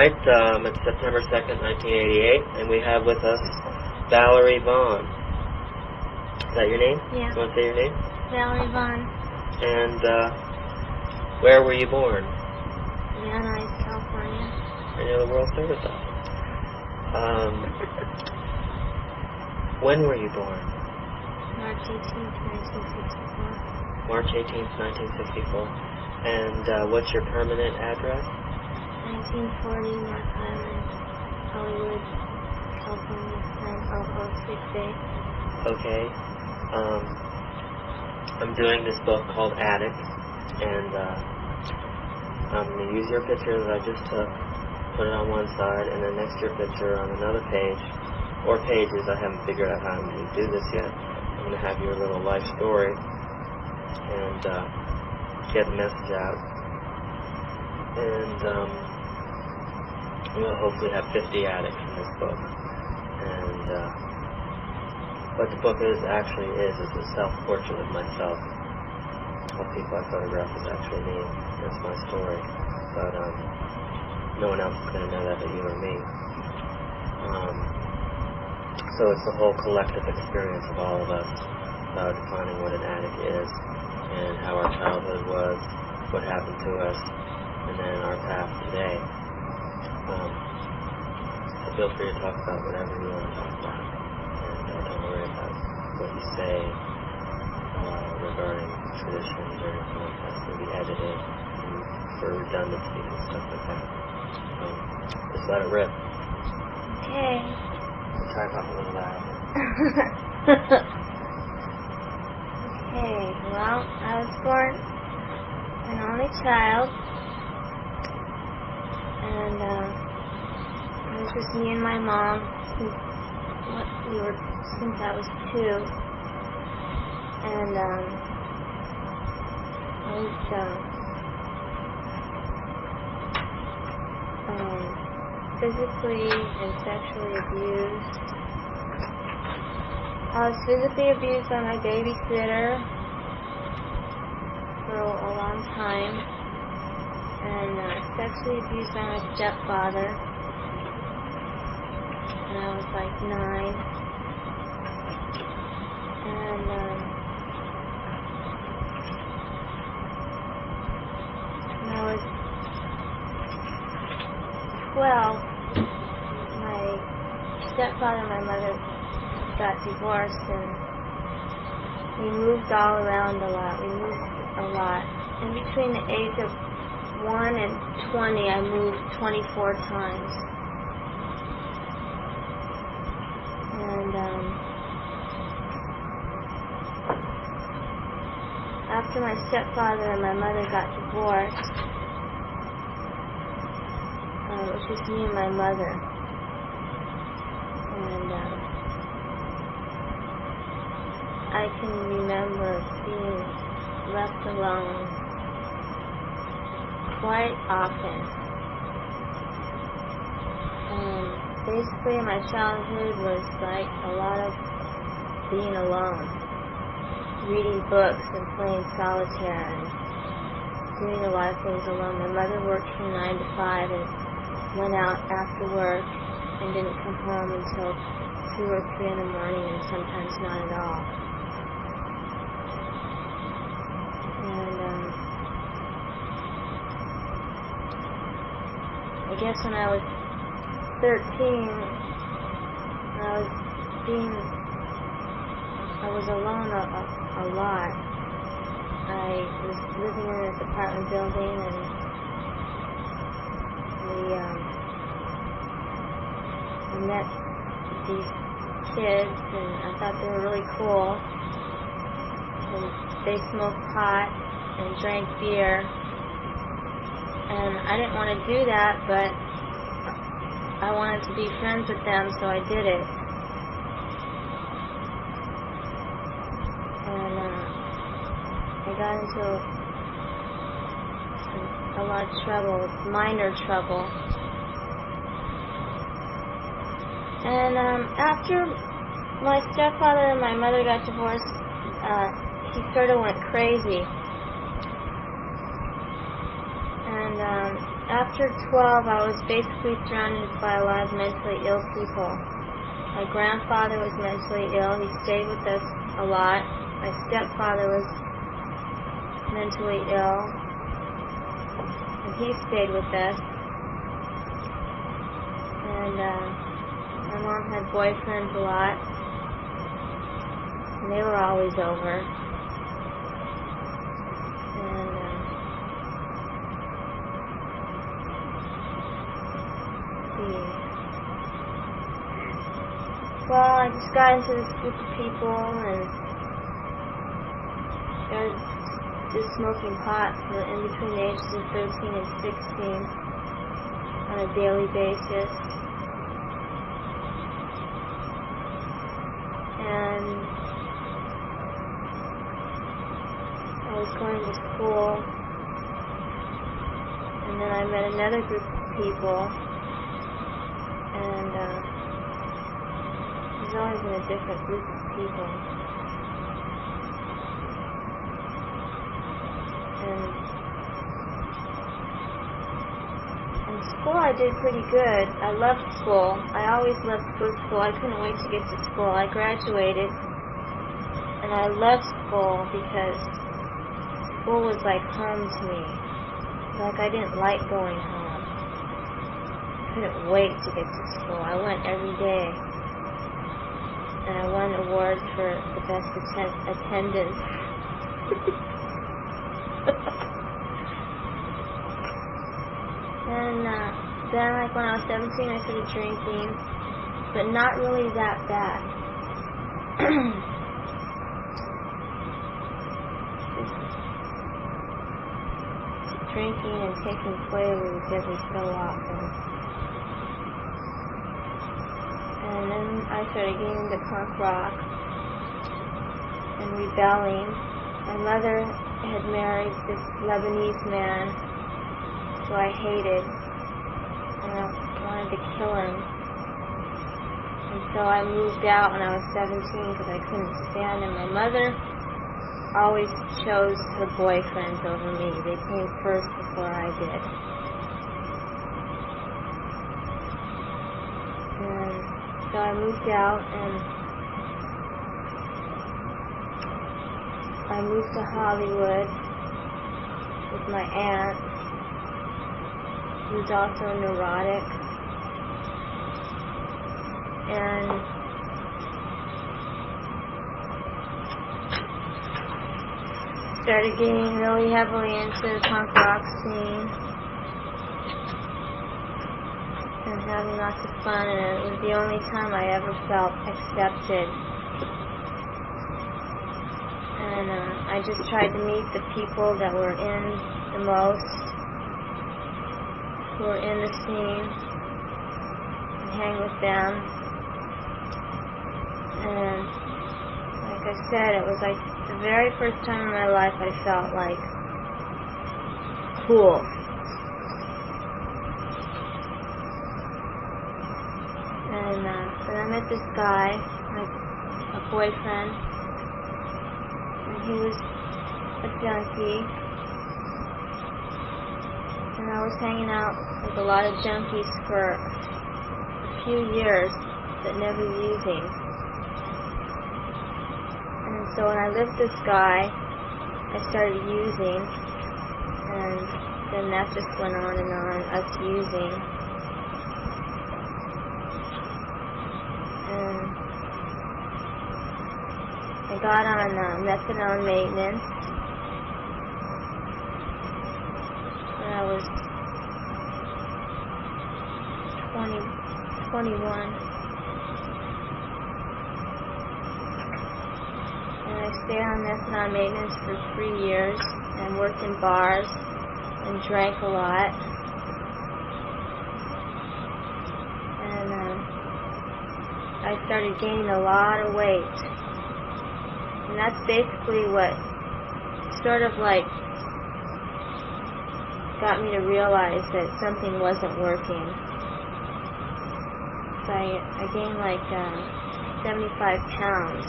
Alright, it's September 2nd, 1988, and we have with us Valerie V. Is that your name? Yeah. You want to say your name? Valerie V. And, where were you born? Van Nuys, California. And you're the World Service Officer. When were you born? March 18th, 1964. March 18th, 1964. And, what's your permanent address? 1940 North Island, Hollywood, California, 90068. Okay. I'm doing this book called Addict, and I'm going to use your picture that I just took, put it on one side, and then next to your picture on another page, or pages. I haven't figured out how I'm going to do this yet. I'm going to have your little life story and get the message out. And we'll hopefully have 50 addicts in this book. And what the book actually is a self-portrait of myself. All people I photograph is actually me. That's my story. But no one else is going to know that but you or me. So it's the whole collective experience of all of us defining what an addict is and how our childhood was, what happened to us, and then our path today. So feel free to talk about whatever you want to talk about, and don't worry about what you say regarding traditions or anything like that. It's going to be edited for redundancy and stuff like that. So just let it rip. Okay. Try to talk a little louder. Okay, well, I was born an only child, and it was just me and my mom since I was 2, and I was physically and sexually abused. I was physically abused by my babysitter for a long time, and sexually abused by my stepfather when I was like 9. And when I was 12, my stepfather and my mother got divorced, and we moved all around a lot. We moved a lot. And between the age of 1 and 20, I moved 24 times. And after my stepfather and my mother got divorced, it was just me and my mother. And I can remember being left alone quite often. Basically, my childhood was like a lot of being alone, reading books and playing solitaire and doing a lot of things alone. My mother worked from 9 to 5 and went out after work and didn't come home until 2 or 3 in the morning, and sometimes not at all. And I guess when I was 13, I was alone a lot. I was living in this apartment building, and I met these kids, and I thought they were really cool. And they smoked pot and drank beer, and I didn't want to do that, but I wanted to be friends with them, so I did it. And I got into a lot of trouble, minor trouble. And after my stepfather and my mother got divorced, he sort of went crazy. And after 12, I was basically surrounded by a lot of mentally ill people. My grandfather was mentally ill. He stayed with us a lot. My stepfather was mentally ill, and he stayed with us. And my mom had boyfriends a lot, and they were always over. And well, I just got into this group of people, and they're just smoking pot in between the ages of 13 and 16 on a daily basis. And I was going to school, and then I met another group of people, and it was always in a different group of people. And in school I did pretty good. I loved school. I always loved to go to school. I couldn't wait to get to school. I graduated, and I loved school because school was like home to me. Like I didn't like going home. I couldn't wait to get to school. I went every day, and I won awards for the best attendance. And then, like when I was 17, I started drinking, but not really that bad. Just drinking and taking Quaaludes every so often. And then I started getting into punk rock and rebelling. My mother had married this Lebanese man who I hated, and I wanted to kill him. And so I moved out when I was 17 because I couldn't stand him. My mother always chose her boyfriends over me. They came first before I did. And so I moved out, and I moved to Hollywood with my aunt, who's also neurotic, and started getting really heavily into the punk rock scene and having lots of fun, and it was the only time I ever felt accepted. And I just tried to meet the people that were in the most, who were in the scene, and hang with them. And like I said, it was like the very first time in my life I felt like cool. And then I met this guy, a boyfriend, and he was a junkie. And I was hanging out with a lot of junkies for a few years, but never using. And so when I lived with this guy, I started using, and then that just went on and on, us using. And I got on methadone maintenance when I was 21. And I stayed on methadone maintenance for 3 years and worked in bars and drank a lot. And I started gaining a lot of weight. And that's basically what sort of like got me to realize that something wasn't working. So I gained like 75 pounds.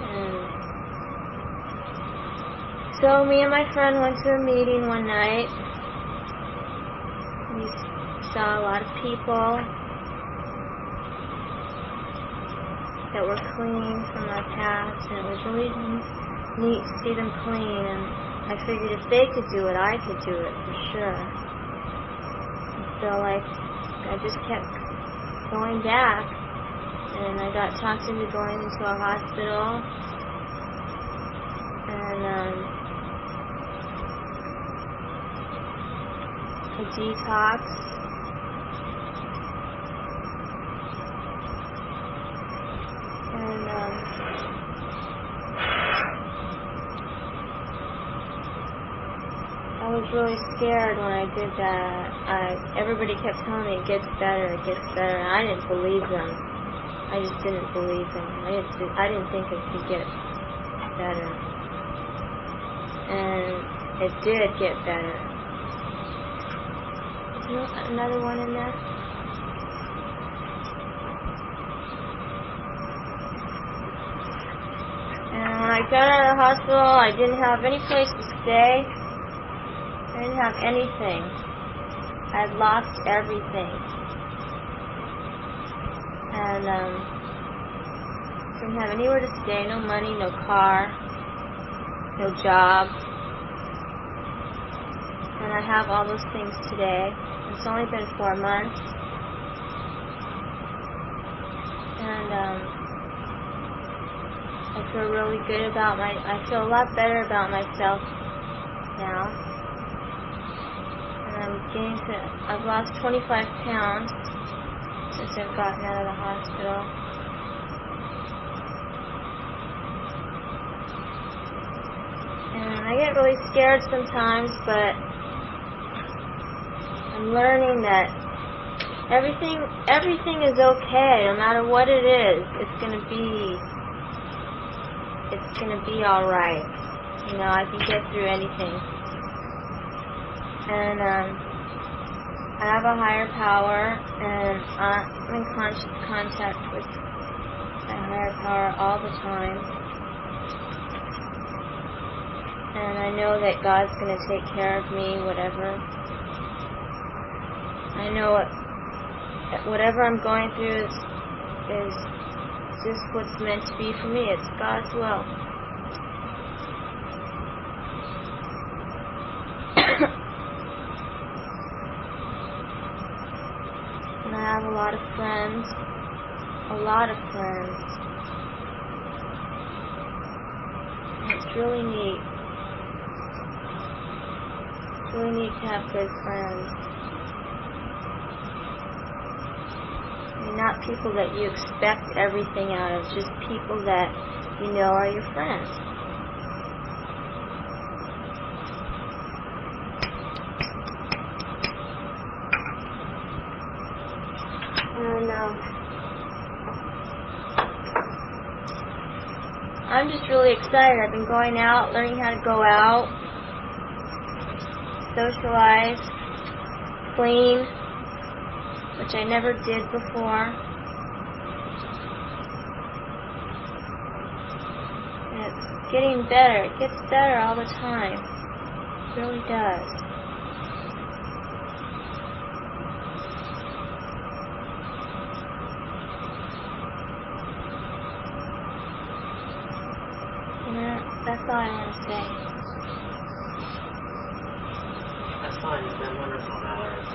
And So me and my friend went to a meeting one night. We saw a lot of people that were clean from our past, and it was really neat to see them clean, and I figured if they could do it, I could do it for sure. So I just kept going back, and I got talked into going into a hospital, and a detox, and I was really scared when I did that. Everybody kept telling me it gets better, and I didn't believe them. I just didn't believe them. I didn't think it could get better, and it did get better. Is there another one in there? And when I got out of the hospital, I didn't have any place to stay. I didn't have anything. I had lost everything. And didn't have anywhere to stay, no money, no car, no job. And I have all those things today. It's only been 4 months. And I feel really good about I feel a lot better about myself now. And I've lost 25 pounds since I've gotten out of the hospital. And I get really scared sometimes, but I'm learning that everything is okay, no matter what it is. It's gonna be all right. You know, I can get through anything. And I have a higher power, and I'm in conscious contact with that higher power all the time. And I know that God's going to take care of me, whatever. I know whatever I'm going through is just what's meant to be for me. It's God's will. And I have a lot of friends. And it's really neat. It's really neat to have good friends. And not people that you expect everything out of, just people that you know are your friends. And I'm just really excited. I've been going out, learning how to go out, socialize, clean, which I never did before. And it's getting better. It gets better all the time. It really does. And that's all I want to say. That's fine. You've been wonderful, Valerie.